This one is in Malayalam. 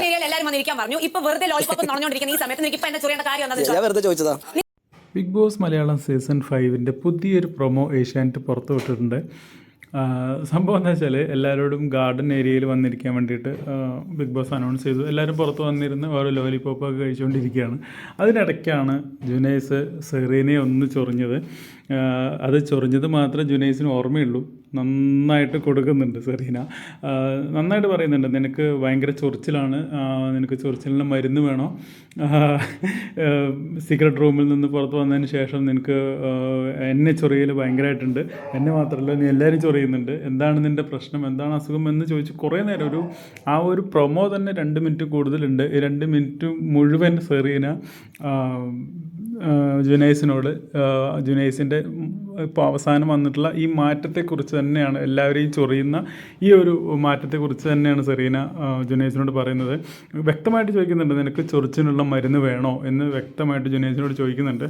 എല്ലാവരും വന്നിരിക്കാൻ പറഞ്ഞു. ഇപ്പൊ വെറുതെ ലോലിപോപ്പ് നുണഞ്ഞോണ്ടിരിക്കുന്ന ഈ സമയത്ത് എനിക്ക് ഇപ്പൊ എന്നെ ചൊറിയേണ്ട കാര്യം ഞാൻ വെറുതെ ചോദിച്ചതാ. ബിഗ് ബോസ് മലയാളം സീസൺ 5 പുതിയൊരു പ്രൊമോ ഏഷ്യാനെറ്റ് പുറത്തു വിട്ടിട്ടുണ്ട്. സംഭവം എന്താ വെച്ചാൽ എല്ലാവരോടും ഗാർഡൻ ഏരിയയിൽ വന്നിരിക്കാൻ വേണ്ടിയിട്ട് ബിഗ് ബോസ് അനൗൺസ് ചെയ്തു. എല്ലാവരും പുറത്ത് വന്നിരുന്ന് ഓരോ ലോലിപോപ്പൊക്കെ കഴിച്ചുകൊണ്ടിരിക്കുകയാണ്. അതിനിടയ്ക്കാണ് ജുനൈസ് സെറീനയെ ഒന്ന് ചൊറിഞ്ഞത്. അത് ചൊറിഞ്ഞത് മാത്രമേ ജുനൈസിന് ഓർമ്മയുള്ളൂ. നന്നായിട്ട് കൊടുക്കുന്നുണ്ട് സെറീന. നന്നായിട്ട് പറയുന്നുണ്ട്, നിനക്ക് ഭയങ്കര ചൊറിച്ചിലാണ്, നിനക്ക് ചൊറിച്ചിലിന് മരുന്ന് വേണോ, സീക്രട്ട് റൂമിൽ നിന്ന് പുറത്ത് വന്നതിന് ശേഷം നിനക്ക് എന്നെ ചൊറിയൽ ഭയങ്കരമായിട്ടുണ്ട്, എന്നെ മാത്രമല്ല നീ എല്ലാവരും ചൊറിയുന്നുണ്ട്, എന്താണ് നിൻ്റെ പ്രശ്നം, എന്താണ് അസുഖം എന്ന് ചോദിച്ച് കുറേ നേരം ആ ഒരു പ്രൊമോ തന്നെ 2 മിനിറ്റ് കൂടുതലുണ്ട്. ഈ 2 മിനിറ്റ് മുഴുവൻ സെറീന ജുനൈസിനോട് ജുനൈസിൻ്റെ ഇപ്പോൾ അവസാനം വന്നിട്ടുള്ള ഈ മാറ്റത്തെക്കുറിച്ച് തന്നെയാണ്, എല്ലാവരെയും ചൊറിയുന്ന ഈ ഒരു മാറ്റത്തെക്കുറിച്ച് തന്നെയാണ് സെറീന ജുനൈസിനോട് പറയുന്നത്. വ്യക്തമായിട്ട് ചോദിക്കുന്നുണ്ട്, നിനക്ക് ചൊറിച്ചിനുള്ള മരുന്ന് വേണോ എന്ന് വ്യക്തമായിട്ട് ജുനൈസിനോട് ചോദിക്കുന്നുണ്ട്.